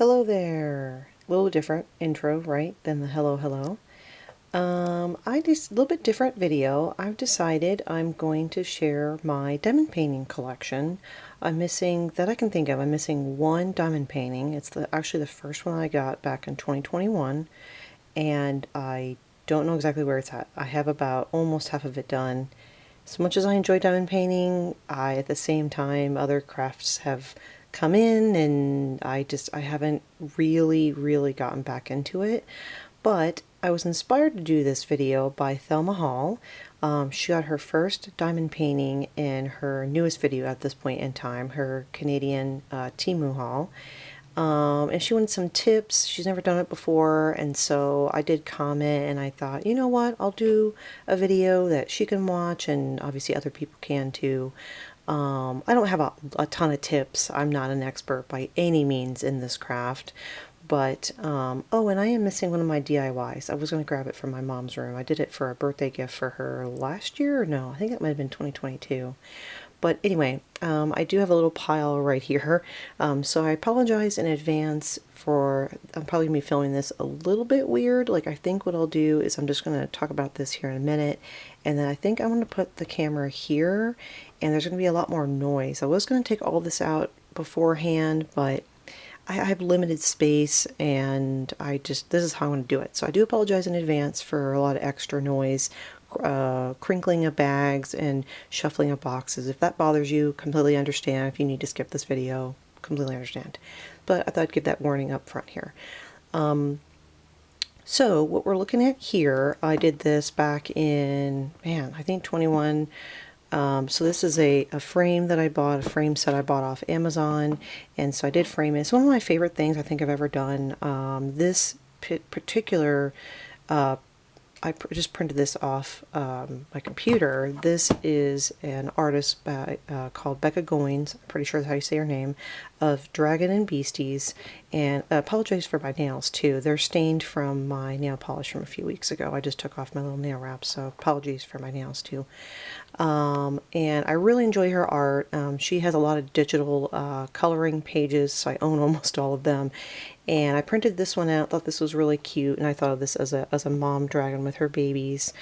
Hello there. A little different intro, right, than the hello hello. I just a little bit different video. I've decided I'm going to share my diamond painting collection. I'm missing that I can think of. I'm missing one diamond painting. It's actually the first one I got back in 2021, and I don't know exactly where it's at. I have about almost half of it done. As much as I enjoy diamond painting, at the same time, other crafts have come in and I haven't really gotten back into it. But I was inspired to do this video by Thelma Hall. She got her first diamond painting in her newest video at this point in time, her Canadian Temu haul. And she wanted some tips. She's never done it before, and so I did comment and I thought, you know what, I'll do a video that she can watch and obviously other people can too. I don't have a ton of tips. I'm not an expert by any means in this craft, but oh, and I am missing one of my DIYs. I was going to grab it from my mom's room. I did it for a birthday gift for her last year. No, I think it might have been 2022. But anyway, I do have a little pile right here, so I apologize in advance for, I'm probably going to be filming this a little bit weird. Like, I think what I'll do is I'm just going to talk about this here in a minute, and then I think I'm going to put the camera here, and there's going to be a lot more noise. I was going to take all this out beforehand, but I have limited space, and this is how I want to do it. So I do apologize in advance for a lot of extra noise, crinkling of bags and shuffling of boxes. If that bothers you, completely understand. If you need to skip this video, completely understand. But I thought I'd give that warning up front here. So what we're looking at here, I did this back in, man, I think 21. So this is a frame that I bought, a frame set I bought off Amazon, and so I did frame it. It's one of my favorite things I think I've ever done. This particular I just printed this off my computer. This is an artist called Becca Goins, I'm pretty sure that's how you say her name, of Dragon Beasties. And I apologize for my nails too. They're stained from my nail polish from a few weeks ago. I just took off my little nail wrap, so apologies for my nails too. And I really enjoy her art. She has a lot of digital coloring pages, so I own almost all of them. And I printed this one out, thought this was really cute, and I thought of this as a mom dragon with her babies.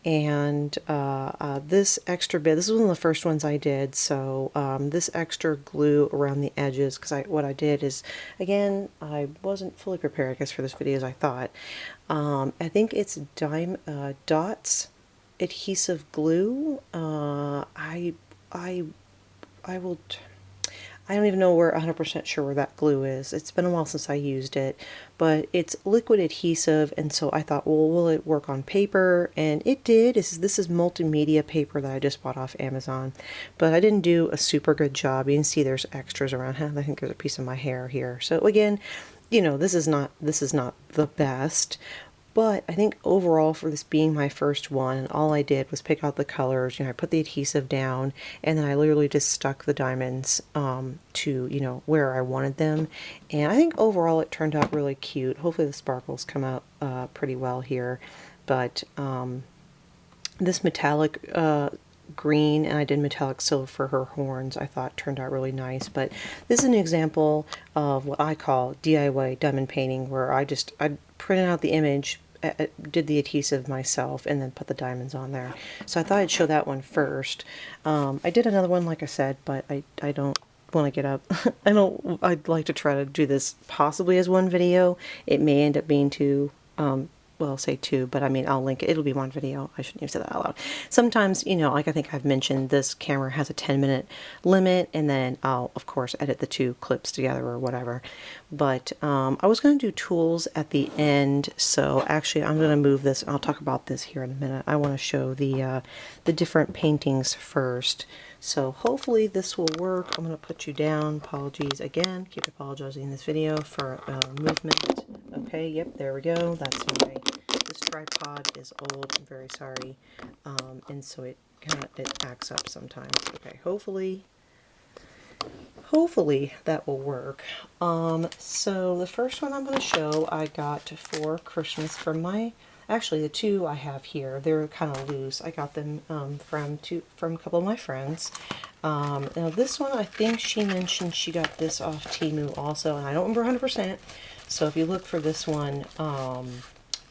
And this extra bit, this was one of the first ones I did, so this extra glue around the edges, because what I did is, again, I wasn't fully prepared, I guess, for this video as I thought. I think it's Dots adhesive glue. I don't even know where 100% sure where that glue is. It's been a while since I used it, but it's liquid adhesive, and so I thought, well, will it work on paper? And it did. This is multimedia paper that I just bought off Amazon, but I didn't do a super good job. You can see there's extras around. I think there's a piece of my hair here. So again, you know, this is not the best. But I think overall, for this being my first one, all I did was pick out the colors. You know, I put the adhesive down, and then I literally just stuck the diamonds to, you know, where I wanted them. And I think overall it turned out really cute. Hopefully the sparkles come out pretty well here. But this metallic green, and I did metallic silver for her horns, I thought turned out really nice. But this is an example of what I call DIY diamond painting, where I printed out the image, did the adhesive myself, and then put the diamonds on there. So I thought I'd show that one first. I did another one, like I said, but I don't want to get up. I'd like to try to do this possibly as one video. It may end up being two. Well, say two, but I mean, I'll link it. It'll be one video. I shouldn't even say that out loud. Sometimes, you know, like I think I've mentioned, this camera has a 10-minute limit, and then I'll, of course, edit the two clips together or whatever. But I was going to do tools at the end, so actually I'm going to move this. I'll talk about this here in a minute. I want to show the different paintings first. So hopefully this will work. I'm going to put you down. Apologies again. Keep apologizing in this video for movement. Okay, yep, there we go. That's my, this tripod is old. I'm very sorry. And so it acts up sometimes. Okay, hopefully that will work. So the first one I'm going to show I got for Christmas from my Actually, the two I have here, they're kind of loose. I got them from a couple of my friends. Now this one, I think she mentioned she got this off Temu also, and I don't remember 100%. So if you look for this one,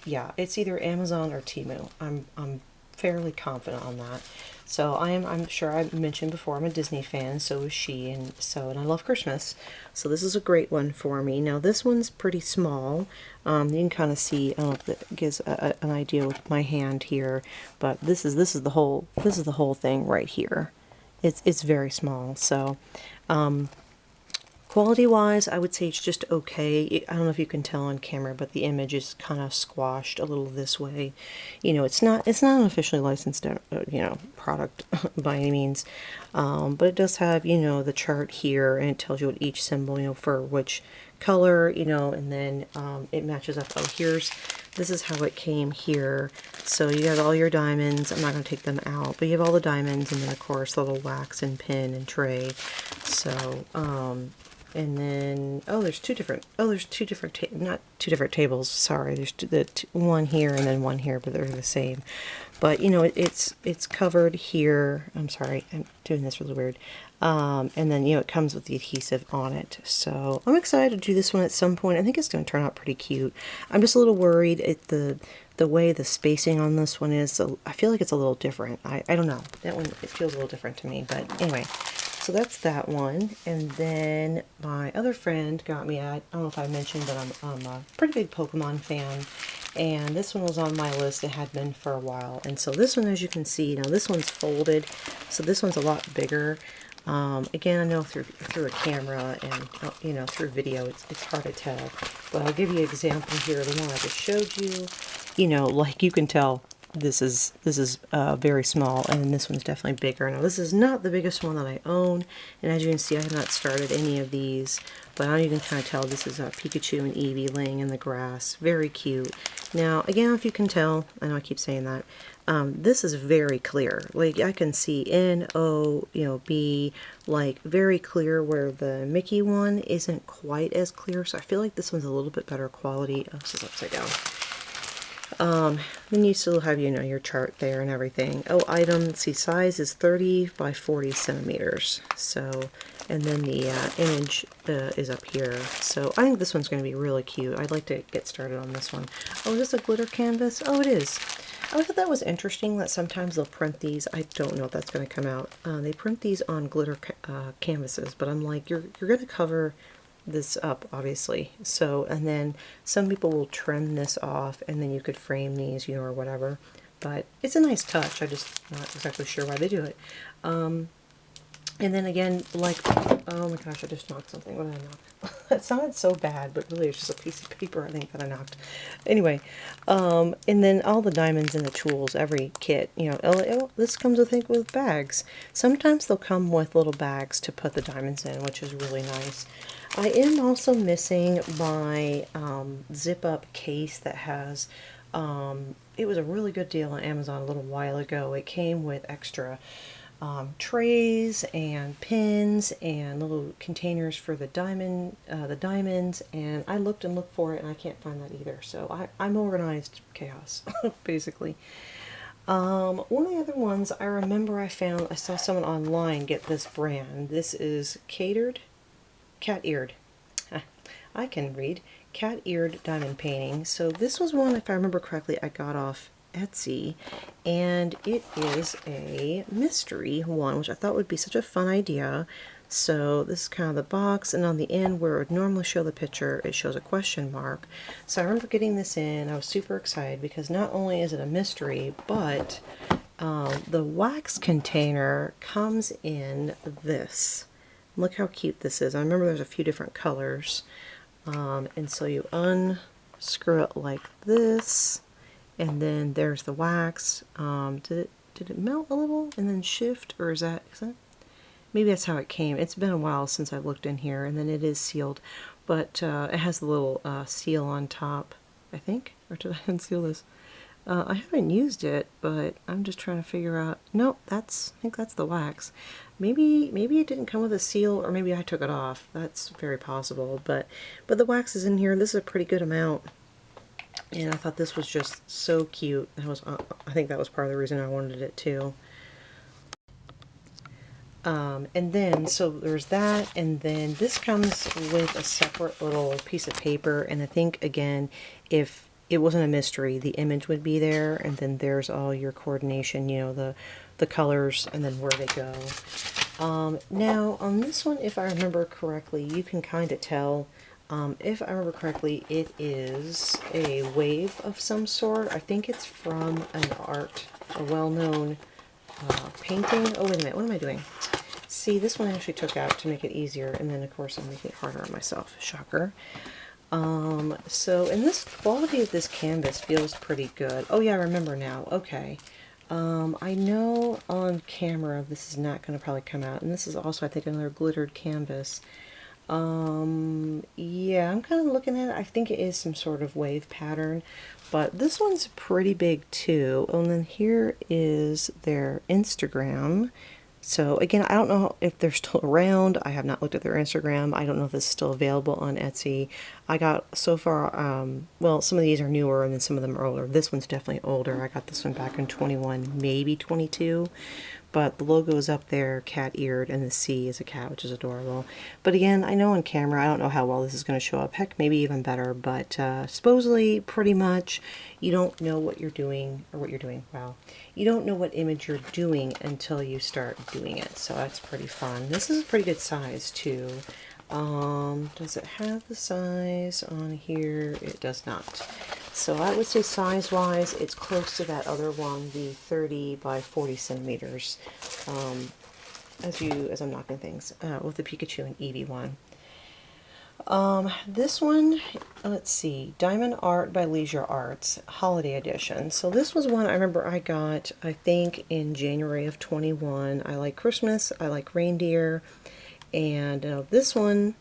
yeah, it's either Amazon or Temu. I'm fairly confident on that. So I'm sure I mentioned before I'm a Disney fan, so is she, and I love Christmas. So this is a great one for me. Now this one's pretty small. You can kind of see, I don't know if that gives an idea with my hand here, but this is the whole thing right here. It's very small. So quality-wise, I would say it's just okay. I don't know if you can tell on camera, but the image is kind of squashed a little this way. You know, it's not an officially licensed, product by any means. But it does have, the chart here, and it tells you what each symbol, for which color, and then it matches up. Oh, this is how it came here. So you got all your diamonds. I'm not going to take them out, but you have all the diamonds, and then of course the little wax and pin and tray. So, and then, there's two different, not two different tables, sorry, there's one here and then one here, but they're the same. But, it's covered here, I'm sorry, I'm doing this really weird, and then, it comes with the adhesive on it. So, I'm excited to do this one at some point. I think it's going to turn out pretty cute. I'm just a little worried at the way the spacing on this one is. So I feel like it's a little different. I don't know, that one, it feels a little different to me, but anyway. So that's that one. And then my other friend got me, I don't know if I mentioned, but I'm a pretty big Pokemon fan. And this one was on my list. It had been for a while. And so this one, as you can see, now this one's folded. So this one's a lot bigger. Again, I know through a camera and, through video, it's hard to tell. But I'll give you an example here. The one I just showed you, like you can tell, this is very small, and this one's definitely bigger. Now this is not the biggest one that I own, and as you can see, I have not started any of these, but now you can kind of tell this is a Pikachu and Eevee laying in the grass. Very cute. Now again, if you can tell, I know I keep saying that, this is very clear. Like I can see N, O, B, like very clear, where the Mickey one isn't quite as clear. So I feel like this one's a little bit better quality. Oh, this is upside down. Then you still have, your chart there and everything. Oh, item, see, size is 30 by 40 centimeters. So, and then the image is up here. So I think this one's going to be really cute. I'd like to get started on this one. Oh, is this a glitter canvas? Oh, it is. I thought that was interesting that sometimes they'll print these. I don't know if that's going to come out. They print these on glitter canvases, but I'm like, you're going to cover this up, obviously. So, and then some people will trim this off, and then you could frame these, or whatever. But it's a nice touch. I'm just not exactly sure why they do it. And then again, like, oh my gosh, I just knocked something. What did I knock? It sounded so bad, but really it's just a piece of paper, I think, that I knocked. Anyway, and then all the diamonds and the tools, every kit, this comes, I think, with bags. Sometimes they'll come with little bags to put the diamonds in, which is really nice. I am also missing my zip-up case that has, it was a really good deal on Amazon a little while ago. It came with extra trays and pins and little containers for the diamonds, and I looked and looked for it, and I can't find that either. So I'm organized chaos, basically. One of the other ones I remember I saw someone online get this brand. This is CatEared. I can read. CatEared diamond painting. So this was one, if I remember correctly, I got off Etsy, and it is a mystery one, which I thought would be such a fun idea. So this is kind of the box, and on the end where it would normally show the picture, it shows a question mark. So I remember getting this in. I was super excited because not only is it a mystery, but the wax container comes in this. Look how cute this is. I remember there's a few different colors. And so you unscrew it like this, and then there's the wax. Did it melt a little and then shift, or is that maybe that's how it came. It's been a while since I looked in here, and then it is sealed, but it has the little seal on top, I think. Or did I unseal this? I haven't used it, but I'm just trying to figure out. Nope, I think that's the wax. Maybe it didn't come with a seal, or maybe I took it off. That's very possible. But the wax is in here. This is a pretty good amount. And I thought this was just so cute. That was, I think that was part of the reason I wanted it too. And then, so there's that, and then this comes with a separate little piece of paper, and I think, again, if it wasn't a mystery, the image would be there, and then there's all your coordination, you know, the colors, and then where they go. Now, on this one, if I remember correctly, you can kind of tell, if I remember correctly, it is a wave of some sort. I think it's from an art, a well-known painting. Oh, wait a minute, what am I doing? See, this one I actually took out to make it easier, and then of course I'm making it harder on myself. Shocker. So, and this quality of this canvas feels pretty good. Oh yeah, I remember now. Okay. I know on camera this is not going to probably come out, and this is also, I think, another glittered canvas. Yeah, I'm kind of looking at it. I think it is some sort of wave pattern, but this one's pretty big too. And then here is their Instagram. So again, I don't know if they're still around. I have not looked at their Instagram. I don't know if this is still available on Etsy. I got so far, well, some of these are newer and then some of them are older. This one's definitely older. I got this one back in 21, maybe 22. But the logo is up there, cat-eared, and the C is a cat, which is adorable. But again, I know on camera, I don't know how well this is going to show up. Heck, maybe even better. But supposedly, pretty much, you don't know what you're doing, or what you're doing, wow. You don't know what image you're doing until you start doing it. So that's pretty fun. This is a pretty good size, too. Does it have the size on here? It does not. So I would say size-wise, it's close to that other one, the 30 by 40 centimeters, as I'm knocking things, with the Pikachu and Eevee one. This one, let's see, Diamond Art by Leisure Arts, Holiday Edition. So this was one I remember I got, I think, in January of 21. I like Christmas, I like Reindeer, and this one,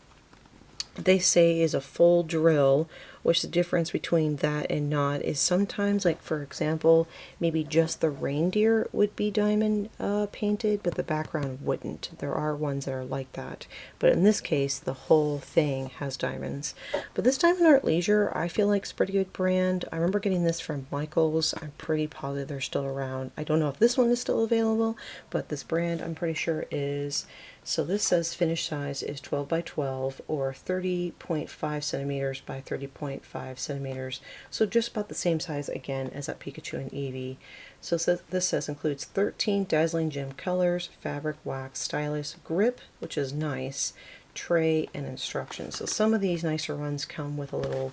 they say, is a full drill, which the difference between that and not is sometimes, like for example, maybe just the reindeer would be diamond painted, but the background wouldn't. There are ones that are like that, but in this case the whole thing has diamonds. But this Diamond Art Leisure, I feel like, is a pretty good brand. I remember getting this from Michael's. I'm pretty positive they're still around. I don't know if this one is still available, but this brand I'm pretty sure is. So this says finished size is 12 by 12 or 30.5 centimeters by 30.5 centimeters. So just about the same size again as that Pikachu and Eevee. So this says includes 13 dazzling gem colors, fabric, wax, stylus, grip, which is nice, tray, and instructions. So some of these nicer ones come with a little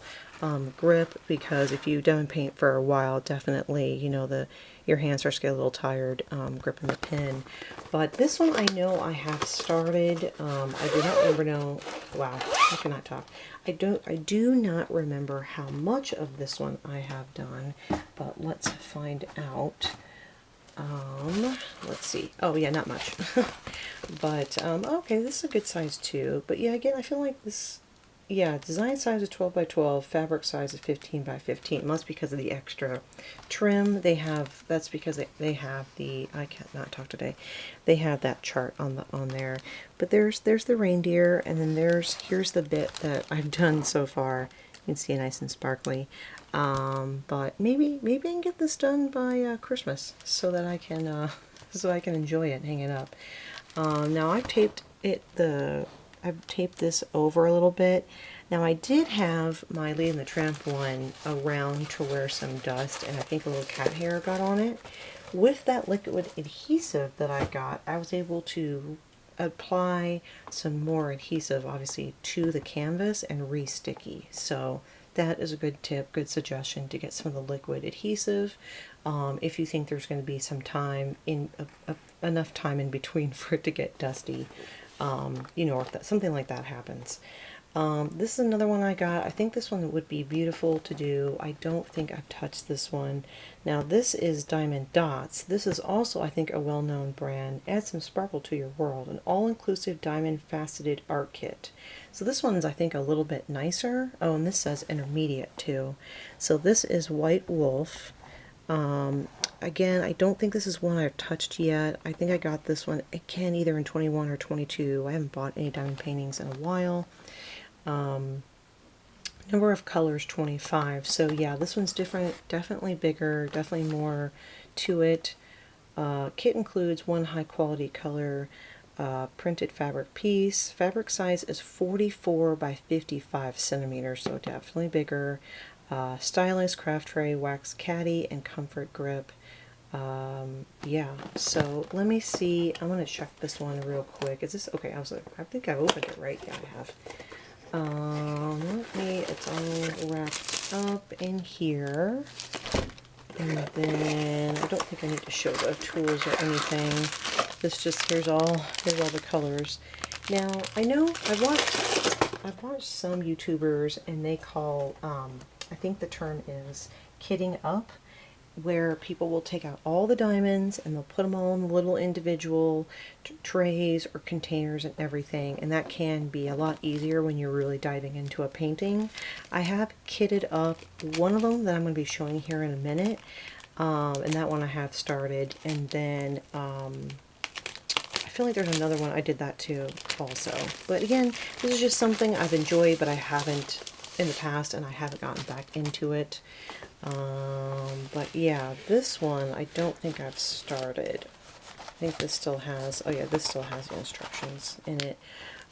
grip, because if you demo paint for a while, definitely, you know, your hands are getting a little tired gripping the pen. But this one I know I have started. I do not remember now. Wow, I cannot talk. I do not remember how much of this one I have done, but let's find out. Let's see. Oh yeah, not much. But okay, this is a good size too. But yeah, again, I feel like this. Yeah, design size is 12 by 12, fabric size is 15 by 15. Well, that's because of the extra trim they have. That's because they have the, I can't not talk today. They have that chart on there. But there's the reindeer, and then here's the bit that I've done so far. You can see it nice and sparkly. But maybe I can get this done by Christmas so that I can enjoy it, hang it up. Now I've taped this over a little bit. Now I did have my Lady and the Tramp one around to where some dust and I think a little cat hair got on it. With that liquid adhesive that I got, I was able to apply some more adhesive, obviously, to the canvas and re-sticky. So that is a good tip, good suggestion, to get some of the liquid adhesive if you think there's going to be some time enough time in between for it to get dusty. You know, if something like that happens. This is another one I got. I think this one would be beautiful to do. I don't think I've touched this one. Now this is Diamond Dots. This is also, I think, a well-known brand. Add some sparkle to your world. An all-inclusive diamond faceted art kit. So this one's, I think, a little bit nicer. Oh, and this says intermediate too. So this is White Wolf. Again, I don't think this is one I've touched yet. I think I got this one, again, either in 21 or 22. I haven't bought any diamond paintings in a while. Number of colors 25. So yeah, this one's different, definitely bigger, definitely more to it. Kit includes one high quality color printed fabric piece. Fabric size is 44 by 55 centimeters, so definitely bigger. Stylus, craft tray, wax caddy, and comfort grip. Yeah, so let me see. I'm gonna check this one real quick. Is this okay? I think I opened it right. Yeah, I have. It's all wrapped up in here. And then I don't think I need to show the tools or anything. Here's all the colors. Now I know I've watched some YouTubers and they call I think the term is kitting up, where people will take out all the diamonds and they'll put them all in little individual trays or containers and everything, and that can be a lot easier when you're really diving into a painting. I have kitted up one of them that I'm going to be showing here in a minute, and that one I have started, and then I feel like there's another one I did that too also. But again, this is just something I've enjoyed, but I haven't in the past, and I haven't gotten back into it. But yeah, this one I don't think I've started. I think this still has, oh yeah, this still has the instructions in it.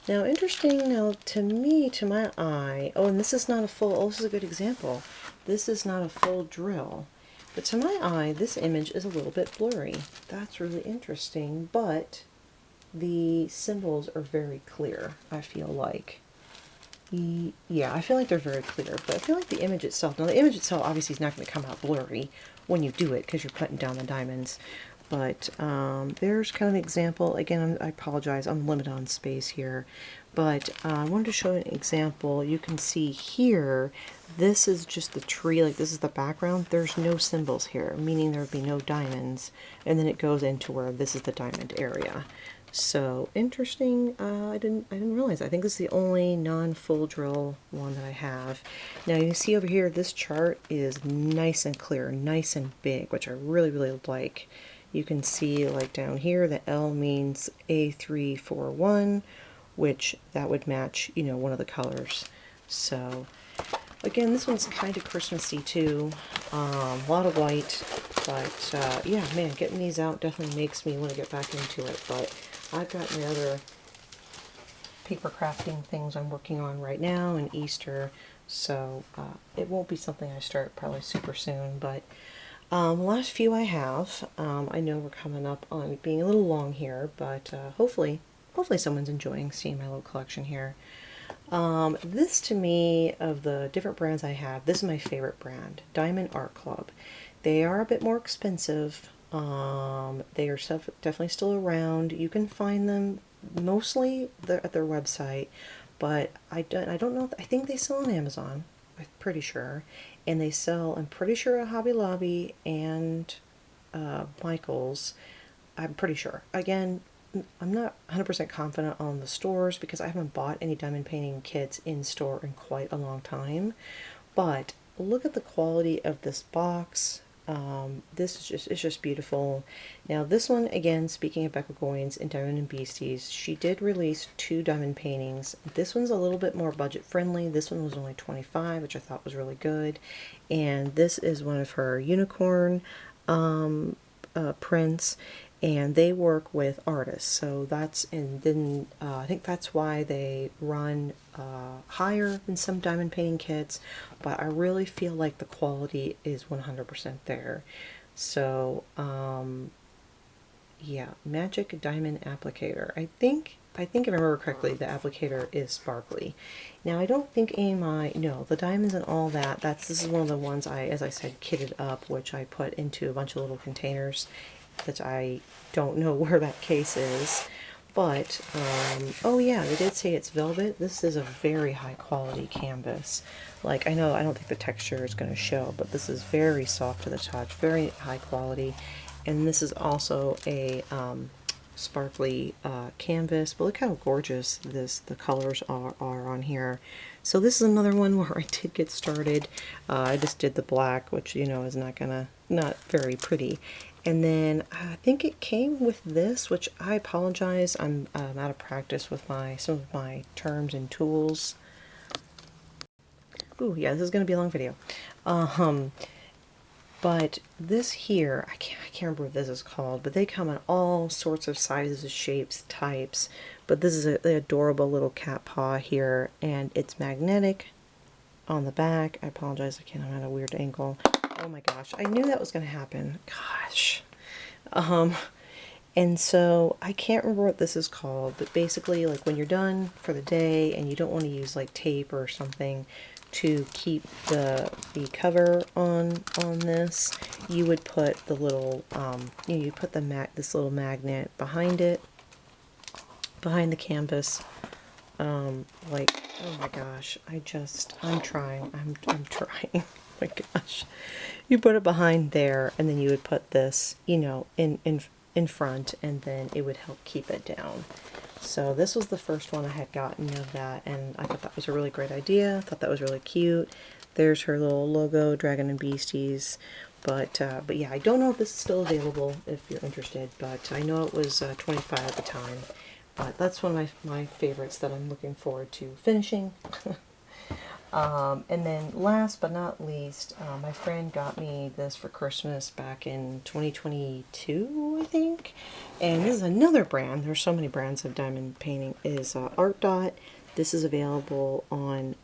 Now, interesting, now to me, to my eye, oh, and this is not a full, oh, this is a good example. This is not a full drill. But to my eye, this image is a little bit blurry. That's really interesting, but the symbols are very clear, I feel like. Yeah, I feel like they're very clear, but I feel like the image itself, now the image itself obviously is not going to come out blurry when you do it because you're putting down the diamonds, but there's kind of an example. Again, I apologize, I'm limited on space here, but I wanted to show an example. You can see here, this is just the tree, like this is the background. There's no symbols here, meaning there would be no diamonds, and then it goes into where this is the diamond area. So interesting. I didn't realize. I think this is the only non-full drill one that I have. Now you see over here, this chart is nice and clear, nice and big, which I really like. You can see like down here, the L means A341, which that would match, you know, one of the colors. So again, this one's kind of Christmassy too. A lot of white, but yeah, man, getting these out definitely makes me want to get back into it. But I've got my other paper crafting things I'm working on right now and Easter, so it won't be something I start probably super soon. But the last few I have, I know we're coming up on being a little long here, but hopefully someone's enjoying seeing my little collection here. This to me, of the different brands I have, this is my favorite brand, Diamond Art Club. They are a bit more expensive. They are definitely still around. You can find them mostly at their website, but I don't know. I think they sell on Amazon, I'm pretty sure. And they sell, I'm pretty sure, at Hobby Lobby and Michael's. I'm pretty sure. Again, I'm not 100% confident on the stores because I haven't bought any diamond painting kits in store in quite a long time. But look at the quality of this box. This is it's just beautiful. Now this one, again, speaking of Becca Goins and Dragon Beasties, she did release 2 diamond paintings. This one's a little bit more budget friendly. This one was only 25, which I thought was really good. And this is one of her unicorn prints, and they work with artists, so that's, and then I think that's why they run higher than some diamond painting kits, but I really feel like the quality is 100% there. So yeah, Magic Diamond Applicator. I think if I remember correctly, the applicator is sparkly. Now I don't think no, the diamonds and all that, this is one of the ones as I said, kitted up, which I put into a bunch of little containers that I don't know where that case is. But, oh yeah, they did say it's velvet. This is a very high quality canvas. Like, I know, I don't think the texture is going to show, but this is very soft to the touch, very high quality. And this is also a sparkly canvas. But look how gorgeous the colors are on here. So this is another one where I did get started. I just did the black, which, you know, is not very pretty. And then I think it came with this, which I apologize, I'm out of practice with some of my terms and tools. Ooh, yeah, this is going to be a long video. But this here, I can't remember what this is called, but they come in all sorts of sizes, shapes, types. But this is the adorable little cat paw here, and it's magnetic on the back. I apologize, I'm at a weird angle. Oh my gosh, I knew that was going to happen. Gosh. And so I can't remember what this is called, but basically, like when you're done for the day and you don't want to use like tape or something to keep the cover on this, you would put the little you put this little magnet behind it, behind the canvas. Like, oh my gosh, I'm trying. I'm trying. Oh my gosh. You put it behind there, and then you would put this, you know, in front, and then it would help keep it down. So this was the first one I had gotten of that, and I thought that was a really great idea. I thought that was really cute. There's her little logo, Dragon Beasties. But yeah, I don't know if this is still available if you're interested, but I know it was $25 at the time. But that's one of my favorites that I'm looking forward to finishing. And then last but not least, my friend got me this for Christmas back in 2022, I think. And this is another brand. There's so many brands of diamond painting. It is Art Dot. This is available on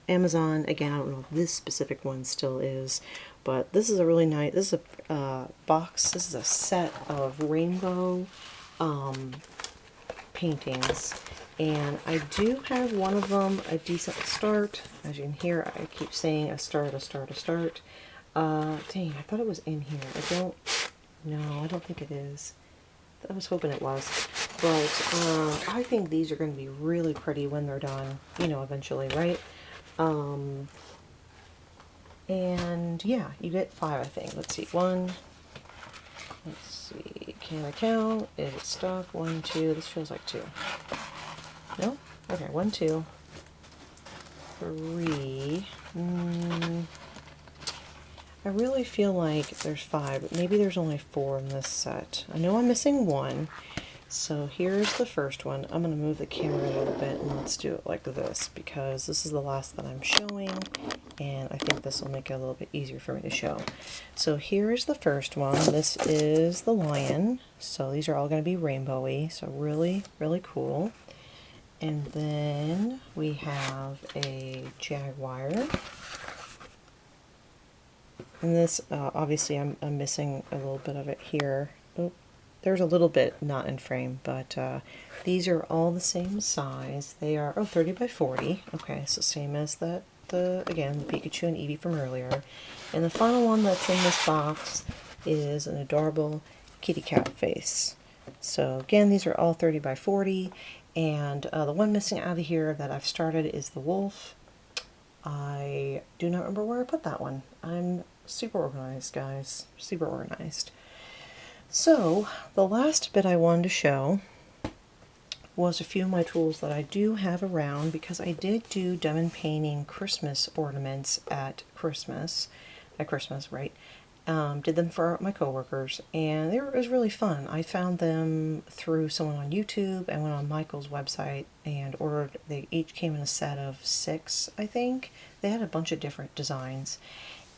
Amazon. Again, I don't know if this specific one still is, but this is a really nice, this is a box, this is a set of rainbow paintings. And I do have one of them, a decent start. As you can hear, I keep saying a start. Dang, I thought it was in here. I don't think it is. I was hoping it was. But I think these are going to be really pretty when they're done, you know, eventually, right? And yeah, you get 5, I think. Let's see, let's see, can I count? Is it stuck? 1, 2, this feels like 2. No? Okay, 1, 2, 3. I really feel like there's 5, but maybe there's only 4 in this set. I know I'm missing 1. So here's the first one. I'm going to move the camera a little bit and let's do it like this because this is the last that I'm showing and I think this will make it a little bit easier for me to show. So here's the first one. This is the lion. So these are all going to be rainbowy. So really, really cool. And then we have a jaguar. And this, obviously I'm missing a little bit of it here. Oh, there's a little bit not in frame, but these are all the same size. They are, 30 by 40. Okay, so same as again, the Pikachu and Eevee from earlier. And the final one that's in this box is an adorable kitty cat face. So again, these are all 30 by 40. And the one missing out of here that I've started is the wolf. I do not remember where I put that one. I'm super organized, guys. Super organized. So, the last bit I wanted to show was a few of my tools that I do have around because I did do diamond painting Christmas ornaments at Christmas, right? Did them for my coworkers, and it was really fun. I found them through someone on YouTube and went on Michael's website and ordered. They each came in a set of 6, I think. They had a bunch of different designs.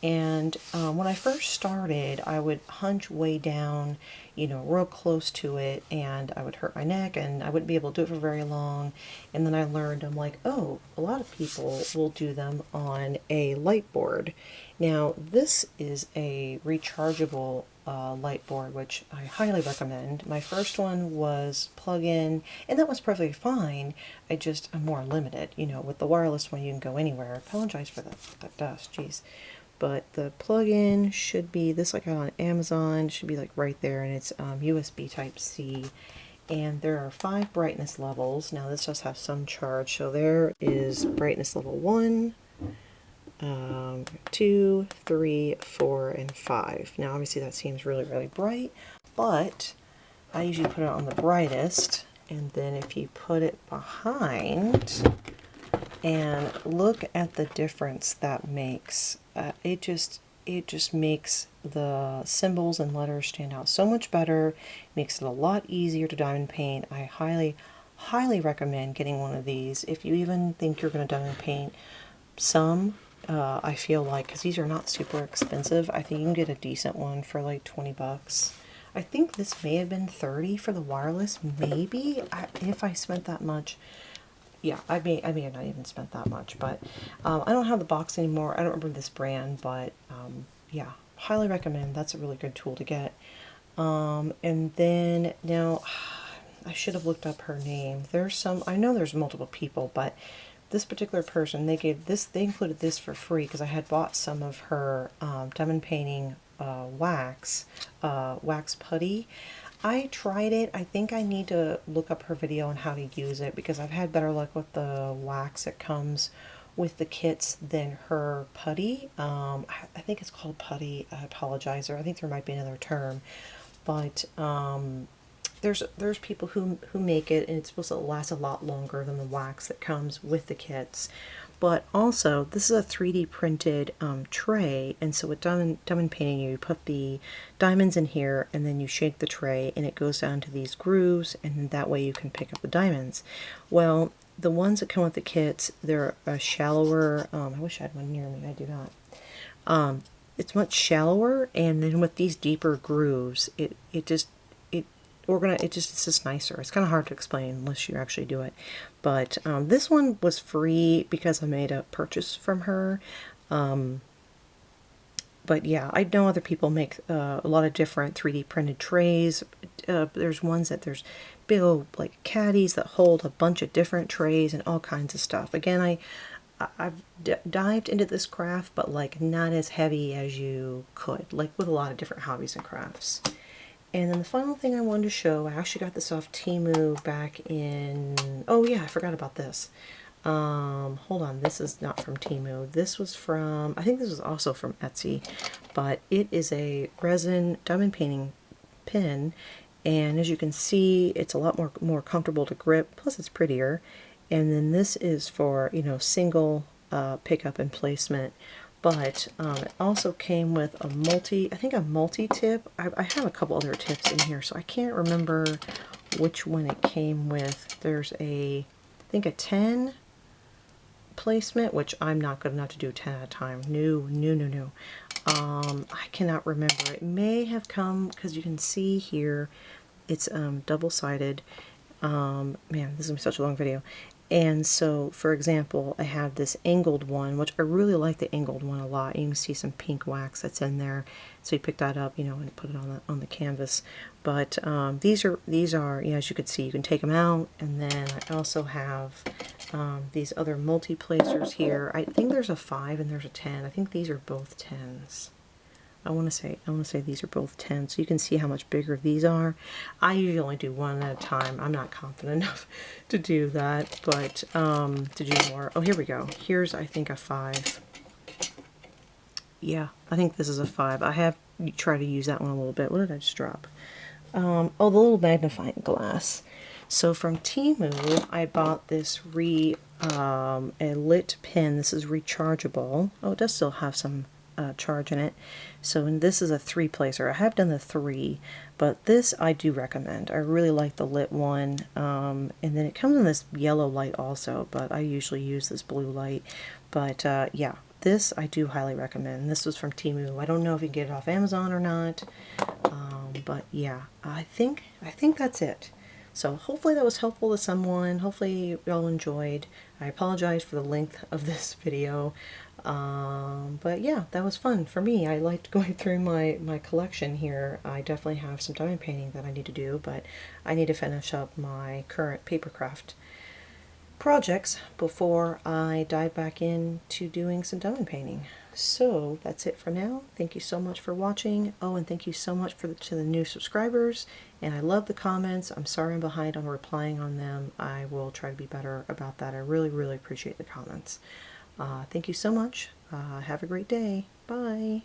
And when I first started, I would hunch way down, you know, real close to it, and I would hurt my neck, and I wouldn't be able to do it for very long. And then I learned, I'm like, oh, a lot of people will do them on a light board. Now, this is a rechargeable light board, which I highly recommend. My first one was plug-in, and that was perfectly fine. I'm more limited. You know, with the wireless one, you can go anywhere. I apologize for that dust, jeez. But the plug-in should be, this I got on Amazon, should be like right there, and it's USB Type-C. And there are 5 brightness levels. Now this does have some charge, so there is brightness level 1, 2, 3, 4, and 5. Now obviously that seems really, really bright, but I usually put it on the brightest, and then if you put it behind, and look at the difference that makes. It just makes the symbols and letters stand out so much better, makes it a lot easier to diamond paint. I highly recommend getting one of these. If you even think you're going to diamond paint some I feel like, because these are not super expensive, I think you can get a decent one for like 20 bucks. I think this may have been 30 for the wireless, maybe, if I spent that much. Yeah, I may have not even spent that much, but I don't have the box anymore. I don't remember this brand, but yeah, highly recommend. That's a really good tool to get. And then now, I should have looked up her name. I know there's multiple people, but this particular person, they included this for free because I had bought some of her diamond painting wax putty. I tried it. I think I need to look up her video on how to use it because I've had better luck with the wax that comes with the kits than her putty. I think it's called putty. I apologize, or I think there might be another term, but there's people who make it, and it's supposed to last a lot longer than the wax that comes with the kits. But also, this is a 3D printed tray, and so with diamond painting, you put the diamonds in here, and then you shake the tray, and it goes down to these grooves, and that way you can pick up the diamonds. Well, the ones that come with the kits, they're a shallower, I wish I had one near me, I do not. It's much shallower, and then with these deeper grooves, it's just nicer. It's kind of hard to explain unless you actually do it. But this one was free because I made a purchase from her. But yeah, I know other people make a lot of different 3D printed trays. There's big old like caddies that hold a bunch of different trays and all kinds of stuff. Again, I've dived into this craft, but like not as heavy as you could, like with a lot of different hobbies and crafts. And then the final thing I wanted to show, I actually got this off Temu back in, oh yeah, I forgot about this. Hold on, this is not from Temu. This was from, I think this was also from Etsy, but it is a resin diamond painting pin, and as you can see, it's a lot more comfortable to grip, plus it's prettier. And then this is for, single pickup and placement. But it also came with a multi-tip. I have a couple other tips in here, so I can't remember which one it came with. There's I think a 10 placement, which I'm not good enough to do 10 at a time. No. I cannot remember. It may have come, because you can see here, it's double-sided. Man, this is going to be such a long video. And so, for example, I have this angled one, which I really like the angled one a lot. You can see some pink wax that's in there. So you pick that up, and put it on the canvas. But these are, as you can see, you can take them out. And then I also have these other multi-placers here. I think there's a 5 and there's a 10. I think these are both 10s. I want to say these are both 10, so you can see how much bigger these are. I usually only do one at a time. I'm not confident enough to do that, but to do more. Oh, here we go. Here's, I think, a 5. Yeah, I think this is a 5. I have tried to use that one a little bit. What did I just drop? Oh, the little magnifying glass. So from Temu, I bought this a lit pen. This is rechargeable. Oh, it does still have some charge in it. So, and this is a 3-placer. I have done the 3, but this I do recommend. I really like the lit one. And then it comes in this yellow light also, but I usually use this blue light. But yeah, this I do highly recommend. This was from Temu. I don't know if you can get it off Amazon or not, but yeah, I think that's it. So hopefully that was helpful to someone. Hopefully you all enjoyed. I apologize for the length of this video. But yeah, that was fun for me. I liked going through my collection here. I definitely have some diamond painting that I need to do, but I need to finish up my current papercraft projects before I dive back into doing some diamond painting. So that's it for now. Thank you so much for watching. Oh, and thank you so much to the new subscribers. And I love the comments. I'm sorry I'm behind on replying on them. I will try to be better about that. I really, really appreciate the comments. Thank you so much. Have a great day. Bye.